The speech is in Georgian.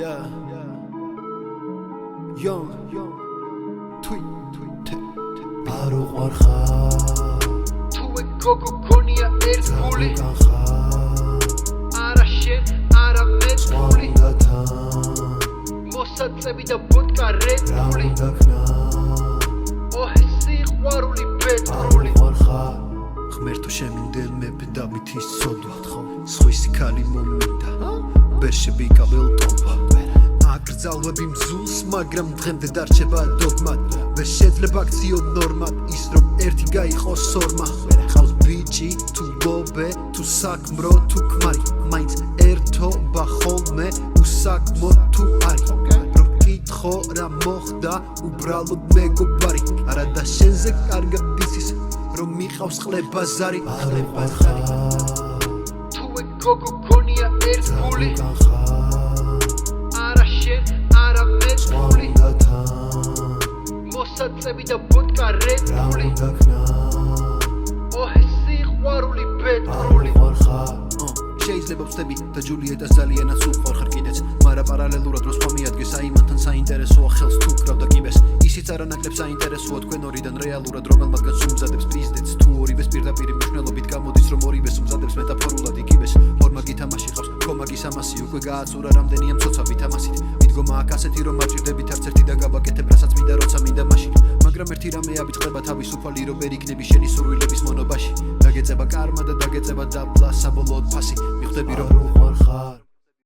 Yeah. Young. Tweet. Aro warxa. Tu gogo gonia erguli. Ara shen, ara metguli. Mosadlebi da vodka redguli. Oh siqvaruli petroli. ღმერთო შემინდელ მეფე დავითის სოდვა სხვისი ქალი მომინდა ბერშები კაბელტობა აკრძალვები მზულს მაგრამ დღემდე დარჩება დოგმად ვერ შეიძლება აქციო ნორმად ის რომ ერთი გაიყოს ორმა ყავს ბიჭი თუ ლობე თუ საქმრო თუ ქმარი მაინც ერთობა ხოლმე უსაქმო თუ არის რო ვკითხო რა მოხდა უბრალოდ მეგობარი არა და შენზე კარგად იცის რომ მიყავს ყლება ზარი თუ გოგო გონია ერგული არა შენ არა მეტყული მოსაწები და ვოდკა რედგული ოჰ სიყვარული პეტროლი შეიძლება ვწდები და ჯულიეტას ძალიანაც უყვარხარ კიდეც მაგრამ პარალელურად რო სხვა მიადგეს აიმანთან საინტერესოა ხელს თუ კრავდა კიბეს ისიც არანაკლებ საინტერესოა თქვენ ორიდან რეალურად რომელმადგანს უმზადებს პიზდეთს თუ ორივეს პირდაპირი მნიშვნელობით გამოდის რომ ორივეს უმზადებს მეტაფორულად იკიბეს ფორმა გითამაში ყავს კომაგის ამასი უკვე გააცურა რამდენია მცოცავი თამასით მიდგომა აქ ასეთი რომ მაჭირდებით არც ერთი და გავაკეთებ რასაც მინდა როცა მინდა მაშინ მაგრამ ერთი რამე აბიწყდება თავისუფალი რომ ვერ იქნები შენი სურვილების მონობაში დაგეწება კარმა და დაგეწება დაბლა საბოლოოდ ფასი მიხვდები რომ